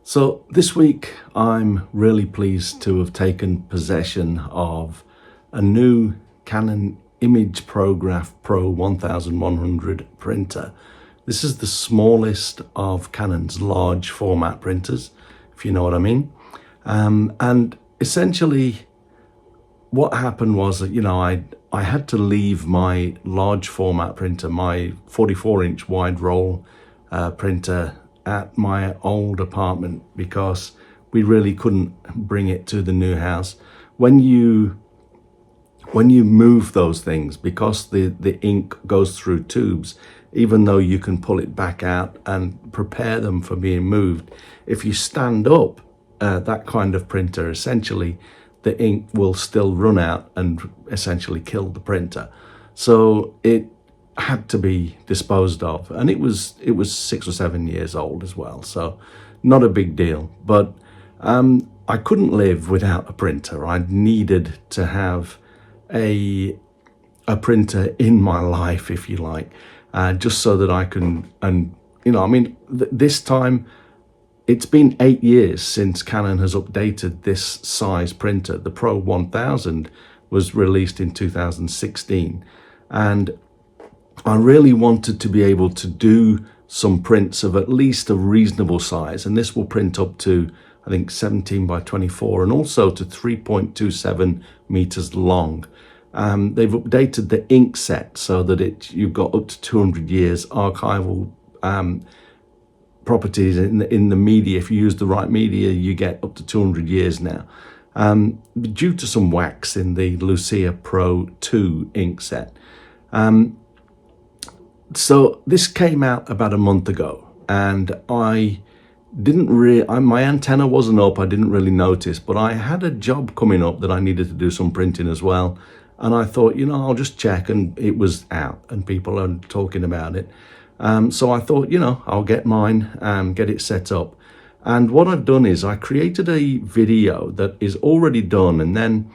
So this week I'm really pleased to have taken possession of a new Canon imagePROGRAF Pro 1100 printer. This is the smallest of Canon's large format printers, if you know what I mean. And essentially what happened was that, I had to leave my large format printer, my 44-inch wide roll printer at my old apartment because we really couldn't bring it to the new house. When you move those things, because the ink goes through tubes, even though you can pull it back out and prepare them for being moved, if you stand up that kind of printer, essentially the ink will still run out and essentially kill the printer. So it had to be disposed of, and it was 6 or 7 years old as well, so not a big deal. But I couldn't live without a printer. I needed to have a printer in my life, if you like, just so that I can, this time it's been 8 years since Canon has updated this size printer. The Pro 1000 was released in 2016, and I really wanted to be able to do some prints of at least a reasonable size, and this will print up to, I think, 17 by 24 and also to 3.27 meters long. They've updated the ink set so that you've got up to 200 years archival properties in the media. If you use the right media, you get up to 200 years now, due to some wax in the Lucia Pro 2 ink set. So this came out about a month ago, and I didn't my antenna wasn't up, I didn't really notice, but I had a job coming up that I needed to do some printing as well. And I thought, I'll just check, and it was out and people are talking about it. So I thought, I'll get mine, get it set up. And what I've done is I created a video that is already done, and then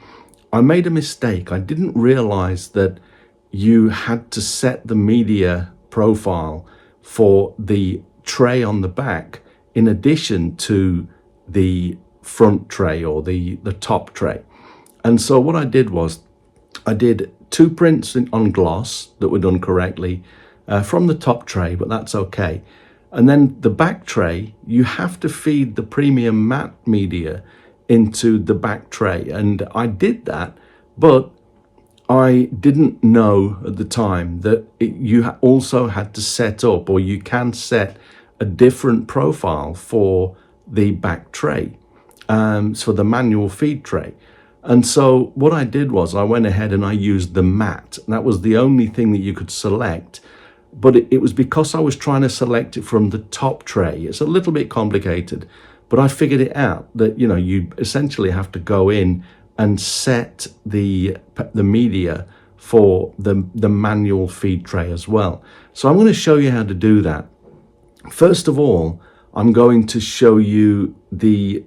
I made a mistake. I didn't realize that you had to set the media profile for the tray on the back in addition to the front tray or the top tray. And so what I did was I did 2 prints on gloss that were done correctly from the top tray, but that's okay. And then the back tray, you have to feed the premium matte media into the back tray. And I did that, but I didn't know at the time that you also had to set up, or you can set a different profile for the back tray, for the manual feed tray. And so what I did was I went ahead and I used the matte. That was the only thing that you could select, but it was because I was trying to select it from the top tray. It's a little bit complicated, but I figured it out that, you essentially have to go in and set the media for the manual feed tray as well. So I'm going to show you how to do that. First of all, I'm going to show you the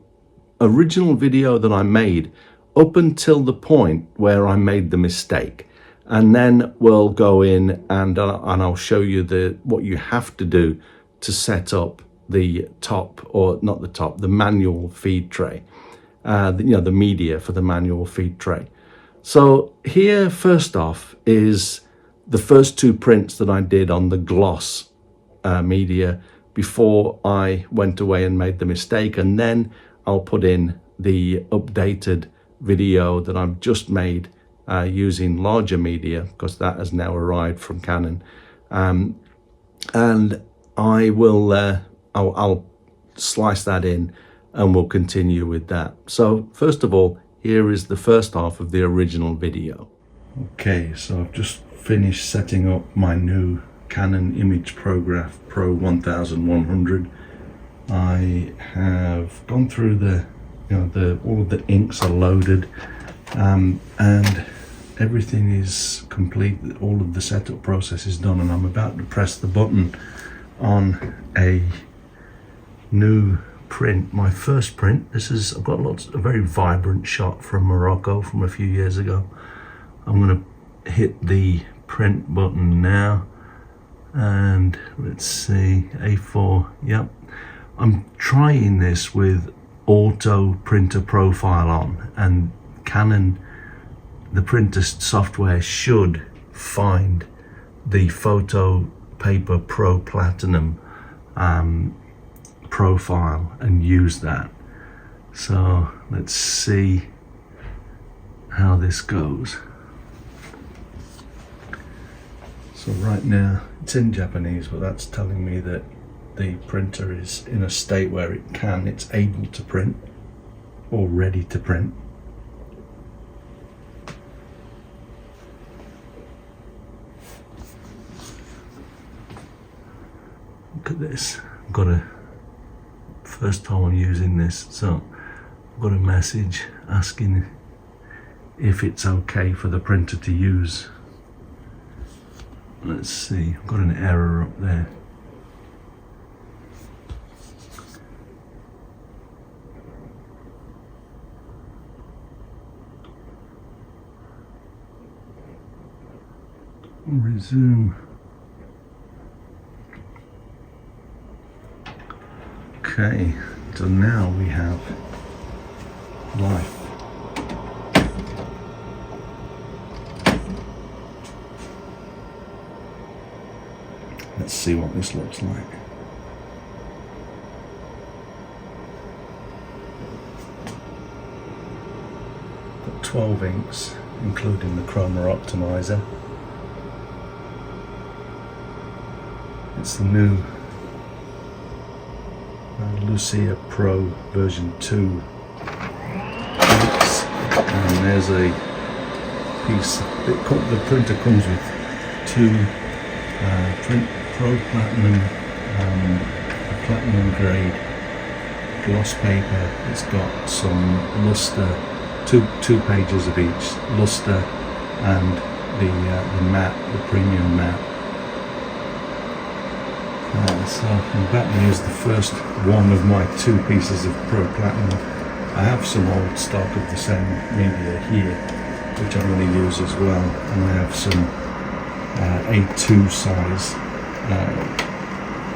original video that I made up until the point where I made the mistake. And then we'll go in and I'll show you what you have to do to set up the top, or not the top, the manual feed tray. The media for the manual feed tray. So here, first off, is the first 2 prints that I did on the gloss media before I went away and made the mistake. And then I'll put in the updated video that I've just made using larger media, because that has now arrived from Canon. And I will, I'll slice that in, and we'll continue with that. So first of all, here is the first half of the original video. Okay, so I've just finished setting up my new Canon imagePROGRAF Pro 1100. I have gone through all of the inks are loaded, and everything is complete. All of the setup process is done, and I'm about to press the button on a new print, my first print. I've got a very vibrant shot from Morocco from a few years ago. I'm going to hit the print button now, and let's see, A4, yep. I'm trying this with auto printer profile on, and Canon, the printer software, should find the Photo Paper Pro Platinum profile and use that. So let's see how this goes. So right now it's in Japanese, but that's telling me that the printer is in a state where it's able to print or ready to print. Look at this. First time I'm using this, so I've got a message asking if it's okay for the printer to use. Let's see, I've got an error up there. Resume. Okay, so now we have life. Let's see what this looks like. Got 12 inks, including the chroma optimizer. It's the new Lucia Pro version 2 inks, and there's a piece. The printer comes with two Pro Platinum, platinum grade gloss paper. It's got some luster, two pages of each, luster and the matte, the premium matte. So I'm about to use the first one of my two pieces of Pro Platinum. I have some old stock of the same media here, which I'm going to use as well, and I have some A2 size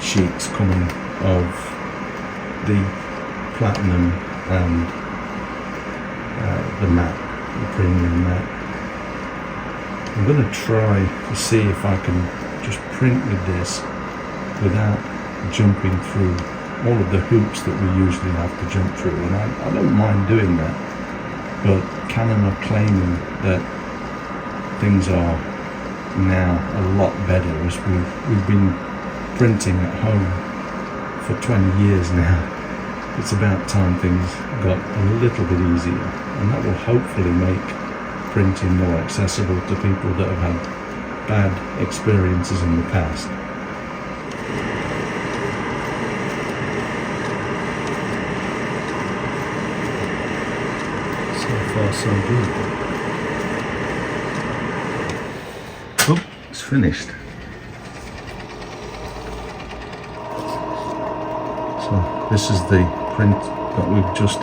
sheets coming of the Platinum and the matte, the premium matte. I'm going to try to see if I can just print with this without jumping through all of the hoops that we usually have to jump through, and I don't mind doing that, but Canon are claiming that things are now a lot better, as we've been printing at home for 20 years now. It's about time things got a little bit easier, and that will hopefully make printing more accessible to people that have had bad experiences in the past. So good. Oh, it's finished. So this is the print that we've just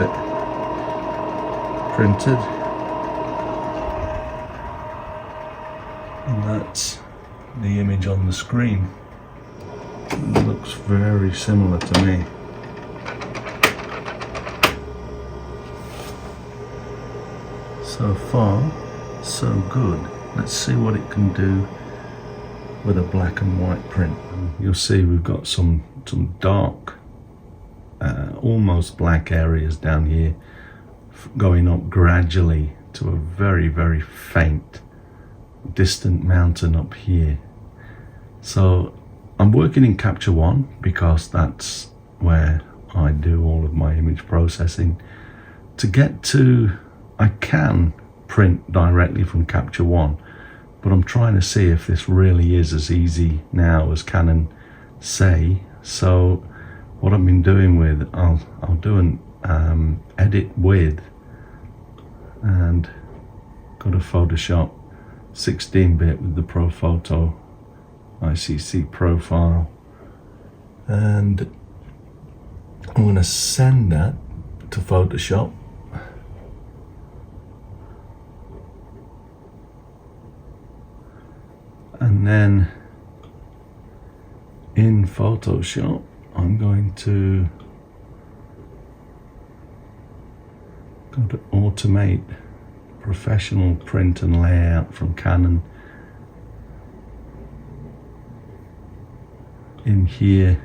printed, and that's the image on the screen. It looks very similar to me. So far, so good. Let's see what it can do with a black and white print. You'll see we've got some dark, almost black areas down here, going up gradually to a very, very faint, distant mountain up here. So I'm working in Capture One because that's where I do all of my image processing. To get to, I can print directly from Capture One, but I'm trying to see if this really is as easy now as Canon say. So what I've been doing with, I'll do an edit with, and go to Photoshop 16-bit with the Pro Photo ICC profile, and I'm going to send that to Photoshop. And then in Photoshop, I'm going to Got to automate professional print and layout from Canon. In here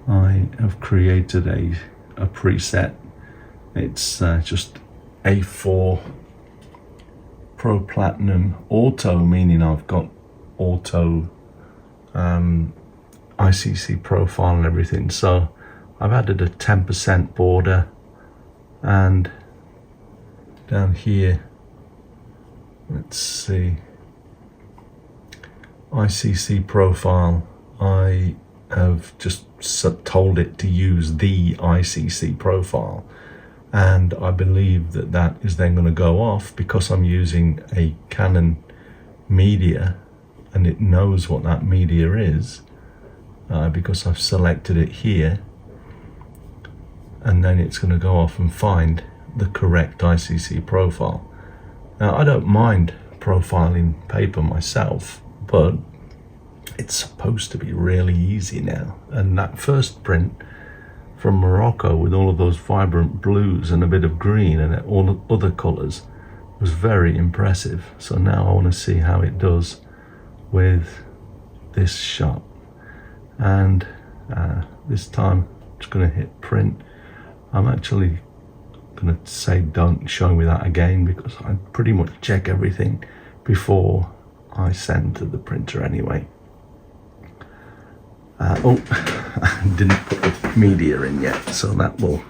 I have created a preset. It's just A4 Pro Platinum Auto, meaning I've got auto ICC profile and everything. So I've added a 10% border, and down here, let's see, ICC profile, I have just told it to use the ICC profile, and I believe that that is then going to go off because I'm using a Canon media and it knows what that media is because I've selected it here, and then it's going to go off and find the correct ICC profile. Now, I don't mind profiling paper myself, but it's supposed to be really easy now. And that first print from Morocco with all of those vibrant blues and a bit of green and all the other colors was very impressive. So now I want to see how it does with this shot. And this time I'm just going to hit print. I'm actually going to say don't show me that again because I pretty much check everything before I send to the printer anyway. Oh, I didn't put the media in yet, so that will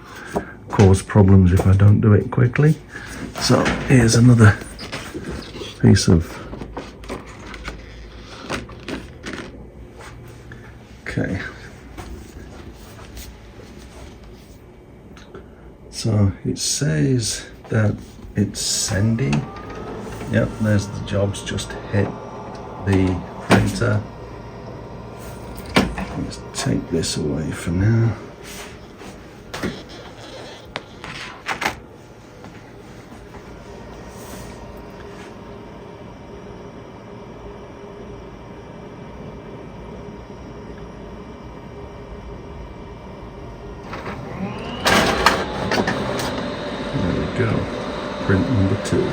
cause problems if I don't do it quickly. So here's another piece of, okay. So it says that it's sending. Yep, there's the jobs just hit the printer. Let's take this away for now. There we go. Print number 2.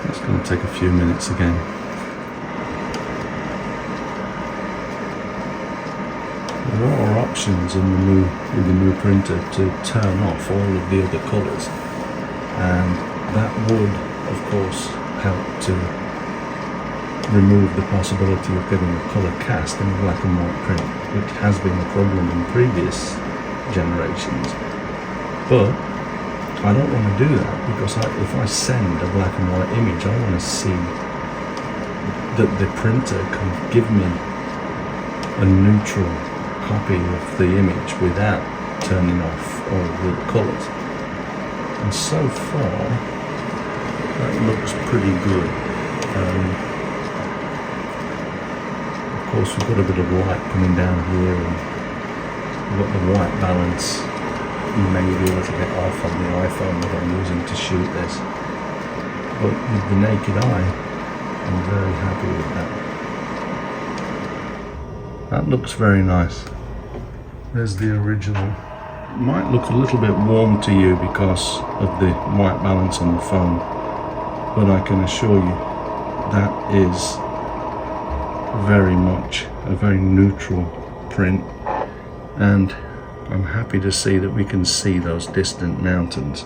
It's going to take a few minutes again. There are options in with the new printer to turn off all of the other colours, and that would of course help to remove the possibility of getting a colour cast in black and white print, which has been a problem in previous generations. But I don't want to do that because if I send a black and white image, I want to see that the printer can give me a neutral copy of the image without turning off all the colours. And so far, that looks pretty good. Of course, we've got a bit of light coming down here, and we've got the white balance maybe a little bit off on the iPhone that I'm using to shoot this, but with the naked eye I'm very happy with that. That looks very nice. There's the original. It might look a little bit warm to you because of the white balance on the phone, but I can assure you that is very much a very neutral print, and I'm happy to see that we can see those distant mountains.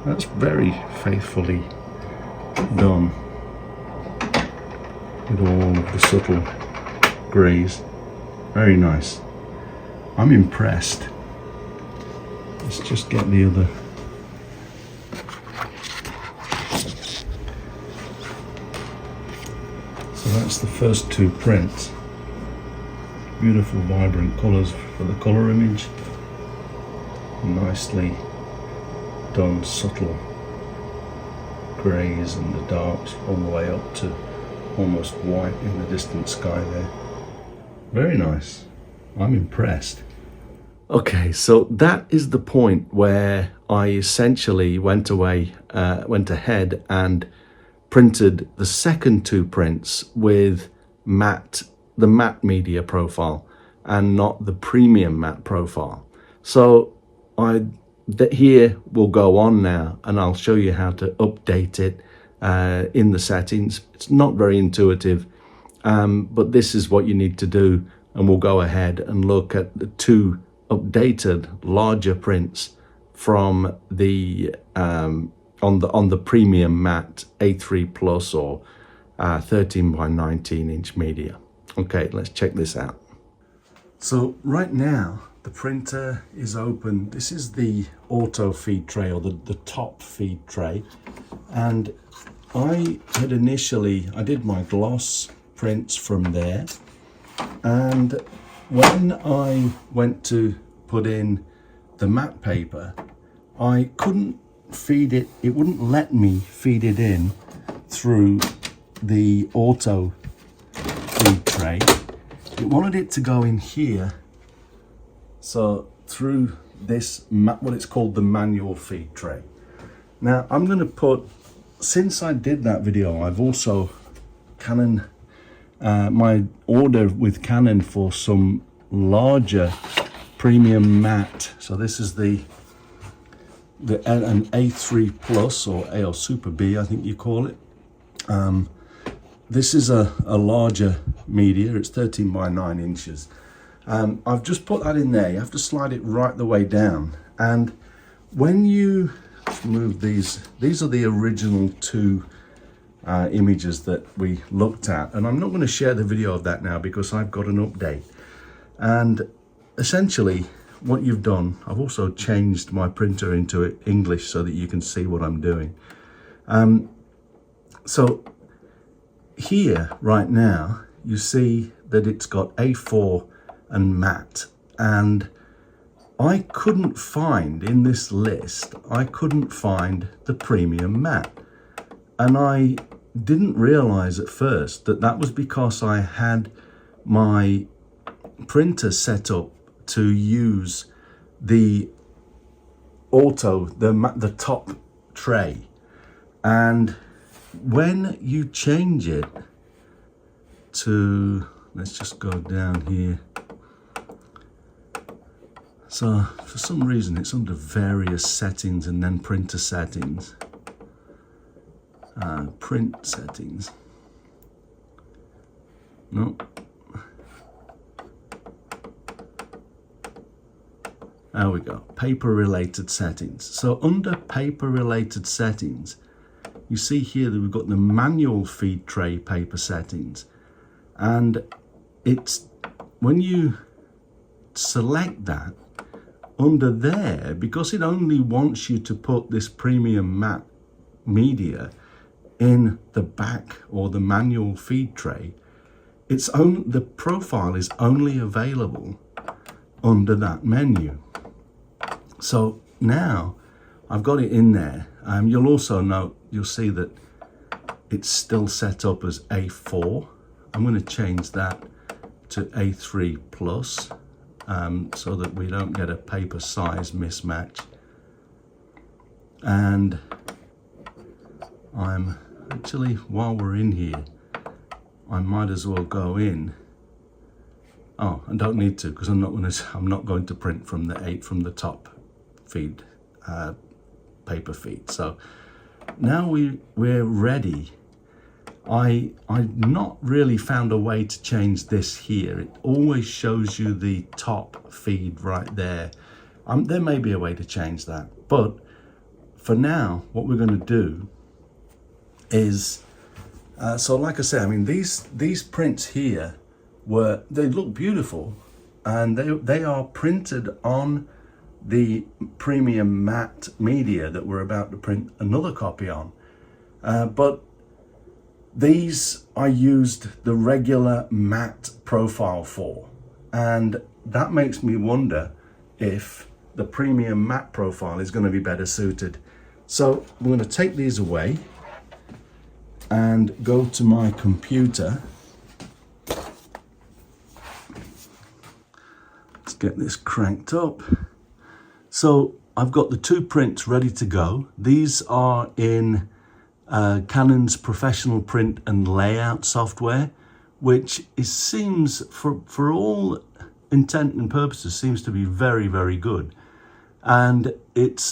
That's very faithfully done with all of the subtle greys. Very nice. I'm impressed. Let's just get the other. So that's the first 2 prints. Beautiful vibrant colours for the colour image. Nicely done subtle greys and the darks all the way up to almost white in the distant sky there. Very nice. I'm impressed. Okay, so that is the point where I essentially went ahead and printed the second two prints with the matte media profile and not the premium matte profile. So here will go on now, and I'll show you how to update it in the settings. It's not very intuitive, but this is what you need to do, and we'll go ahead and look at the two updated larger prints from the on the premium matte A3 Plus or 13 by 19 inch media. Okay, let's check this out. So right now the printer is open. This is the auto feed tray, or the top feed tray, and I did my gloss prints from there, and when I went to put in the matte paper, I couldn't feed it. It wouldn't let me feed it in through the auto feed tray. It wanted it to go in here, so through this, what it's called the manual feed tray. Now I'm going to put, since I did that video, I've also Canon, my order with Canon for some larger premium matte. So this is an A3 Plus or Super B, I think you call it. This is a larger media. It's 13 by 9 inches. I've just put that in there. You have to slide it right the way down. And when you move these are the original two images that we looked at. And I'm not going to share the video of that now because I've got an update. And essentially what you've done, I've also changed my printer into English so that you can see what I'm doing. So here right now you see that it's got A4 and matte, and I couldn't find in this list, I couldn't find the premium matte, and I didn't realize at first that that was because I had my printer set up to use the the top tray, and when you change it to, let's just go down here. So for some reason it's under various settings and then printer settings, print settings. No. There we go, paper related settings. So under paper related settings, you see here that we've got the manual feed tray paper settings, and it's when you select that under there, because it only wants you to put this premium matte media in the back or the manual feed tray, the profile is only available under that menu. So now I've got it in there. You'll also note, you'll see that it's still set up as A4. I'm going to change that to A3 Plus so that we don't get a paper size mismatch. And I'm actually, while we're in here, I might as well go in. Oh, I don't need to, because I'm not going to print from the top feed, paper feed. So now we're ready. I've not really found a way to change this here. It always shows you the top feed right there. There may be a way to change that, but for now what we're going to do is so like I said, I mean these prints here they look beautiful, and they are printed on the premium matte media that we're about to print another copy on, but these I used the regular matte profile for, and that makes me wonder if the premium matte profile is going to be better suited. So I'm going to take these away and go to my computer. Let's get this cranked up. So I've got the two prints ready to go. These are in Canon's professional print and layout software, which seems, for all intent and purposes, seems to be very, very good. And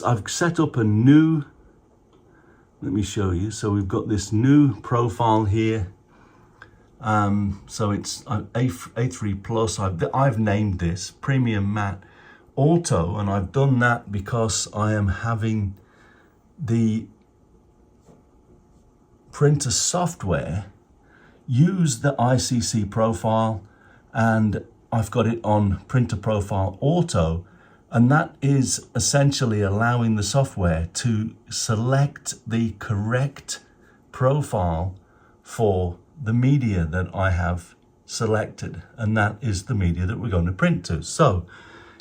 I've set up a new, let me show you. So we've got this new profile here. So it's A3 Plus. I've named this Premium Matte Auto, and I've done that because I am having the printer software use the ICC profile, and I've got it on Printer Profile Auto, and that is essentially allowing the software to select the correct profile for the media that I have selected, and that is the media that we're going to print to. So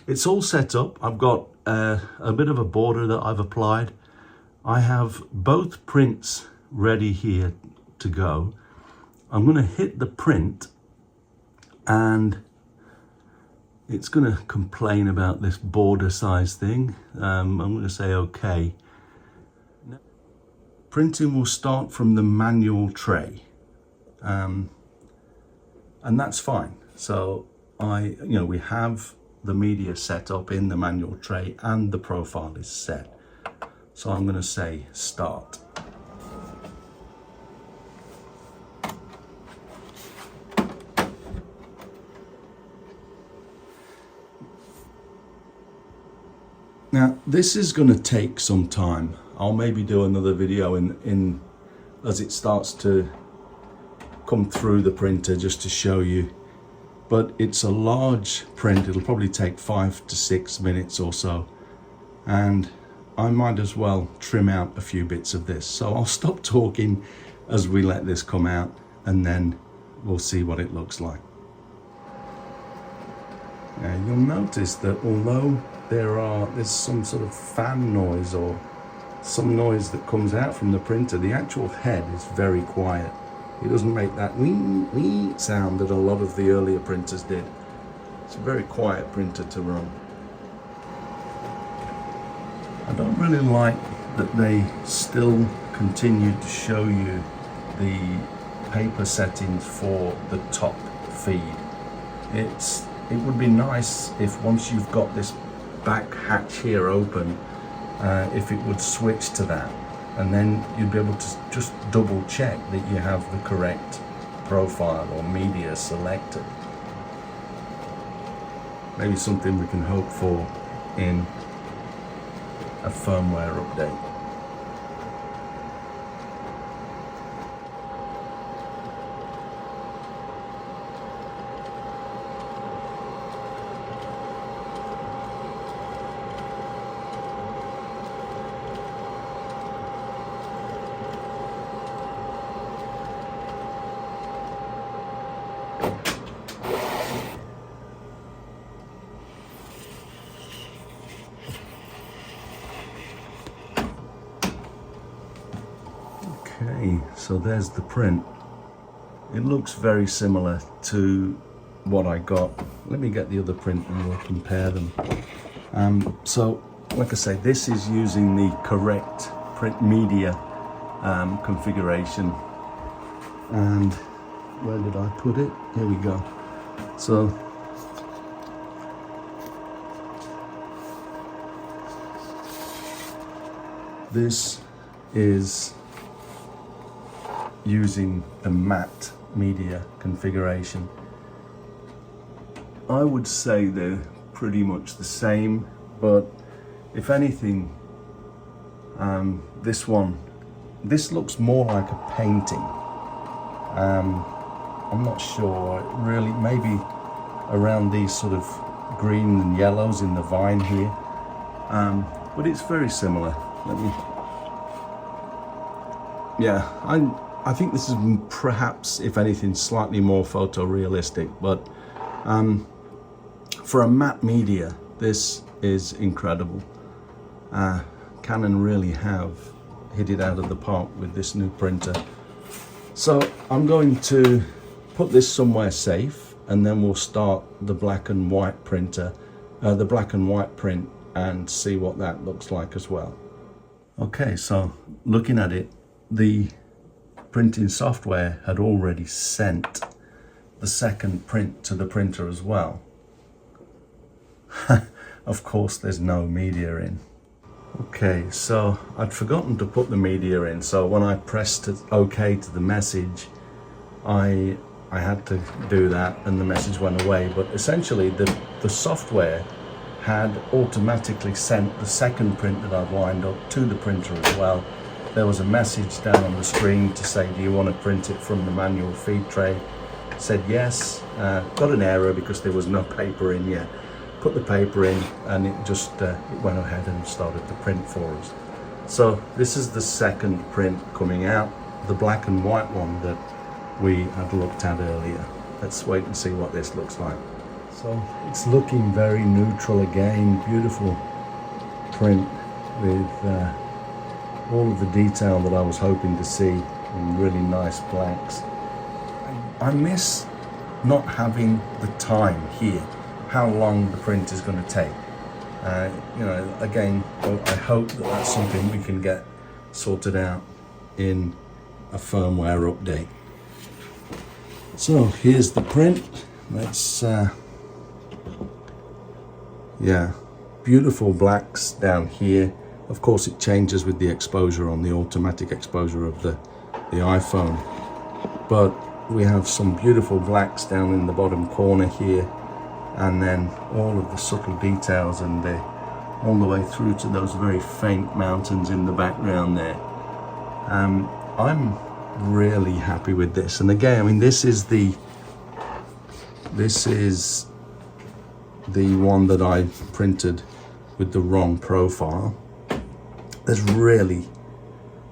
it's all set up. I've got a bit of a border that I've applied. I have both prints ready here to go. I'm going to hit the print, and it's going to complain about this border size thing. I'm going to say OK. Printing will start from the manual tray, and that's fine. So we have the media set up in the manual tray and the profile is set. So I'm going to say start. Now this is going to take some time. I'll maybe do another video in as it starts to come through the printer just to show you. But it's a large print. It'll probably take 5 to 6 minutes or so. And I might as well trim out a few bits of this. So I'll stop talking as we let this come out, and then we'll see what it looks like. Now you'll notice that although there's some sort of fan noise or some noise that comes out from the printer, the actual head is very quiet. It doesn't make that wee sound that a lot of the earlier printers did. It's a very quiet printer to run. I don't really like that they still continue to show you the paper settings for the top feed. It would be nice if once you've got this back hatch here open, if it would switch to that, and then you'd be able to just double check that you have the correct profile or media selected. Maybe something we can hope for in a firmware update. Okay, so there's the print. It looks very similar to what I got. Let me get the other print and we'll compare them. So, like I say, this is using the correct print media configuration. And where did I put it? Here we go. So, this is using the matte media configuration. I would say they're pretty much the same, but if anything, this looks more like a painting. I'm not sure, really, maybe around these sort of green and yellows in the vine here, but it's very similar. I think this is perhaps, if anything, slightly more photorealistic, but for a matte media, this is incredible. Canon really have hit it out of the park with this new printer. So I'm going to put this somewhere safe, and then we'll start the black and white printer, the black and white print, and see what that looks like as well. Okay, so looking at it, the printing software had already sent the second print to the printer as well. Of course, there's no media in. Okay, so I'd forgotten to put the media in, so when I pressed OK to the message, I had to do that and the message went away. But essentially the software had automatically sent the second print that I've lined up to the printer as well. There was a message down on the screen to say, do you want to print it from the manual feed tray? Said yes. Got an error because there was no paper in yet. Put the paper in and it just it went ahead and started to print for us. So this is the second print coming out, the black and white one that we had looked at earlier. Let's wait and see what this looks like. So it's looking very neutral again, beautiful print with all of the detail that I was hoping to see in really nice blacks. I miss not having the time here, how long the print is going to take. You know, again, I hope that that's something we can get sorted out in a firmware update. So here's the print. Let's yeah, beautiful blacks down here. Of course it changes with the exposure on the automatic exposure of the iPhone, but we have some beautiful blacks down in the bottom corner here, and then all of the subtle details and all the way through to those very faint mountains in the background there. I'm really happy with this, and again, I mean, this is the one that I printed with the wrong profile. There's really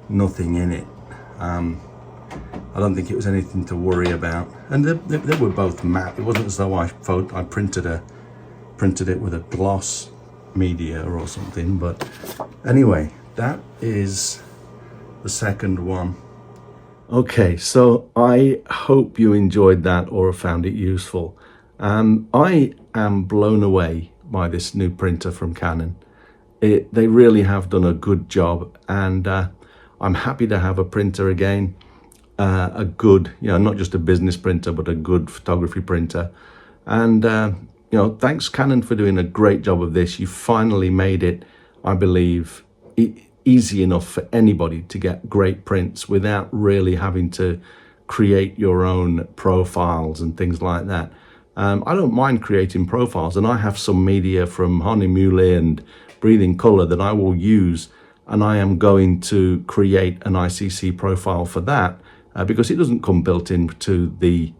nothing in it. I don't think it was anything to worry about, and they were both matte. It wasn't as though I printed it with a gloss media or something. But anyway, that is the second one. Okay, so I hope you enjoyed that or found it useful. I am blown away by this new printer from Canon. They really have done a good job, and I'm happy to have a printer again. A good, you know, not just a business printer, but a good photography printer. And, you know, thanks Canon for doing a great job of this. You finally made it, I believe, easy enough for anybody to get great prints without really having to create your own profiles and things like that. I don't mind creating profiles, and I have some media from Honeymoon and Breathing Color that I will use, and I am going to create an ICC profile for that. Because it doesn't come built into the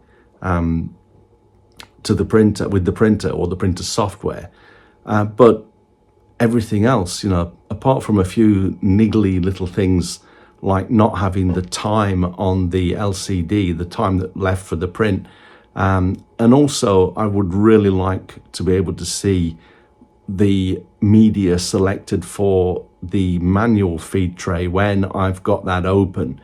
printer with the printer or the printer software, but everything else, you know, apart from a few niggly little things like not having the time on the LCD, the time that left for the print, and also I would really like to be able to see the media selected for the manual feed tray when I've got that open.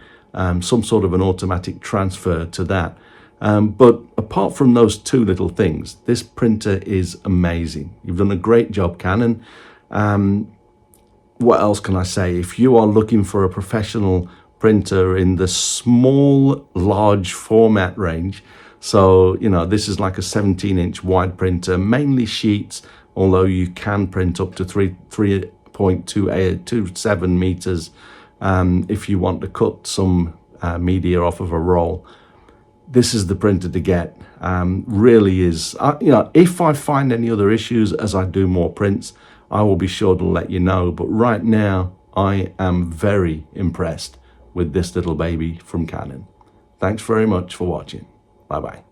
Some sort of an automatic transfer to that. But apart from those two little things, this printer is amazing. You've done a great job, Canon. What else can I say? If you are looking for a professional printer in the small, large format range, so, you know, this is like a 17-inch wide printer, mainly sheets, although you can print up to 3.27 meters. If you want to cut some media off of a roll, this is the printer to get. Really is. You know, if I find any other issues as I do more prints, I will be sure to let you know. But right now, I am very impressed with this little baby from Canon. Thanks very much for watching. Bye-bye.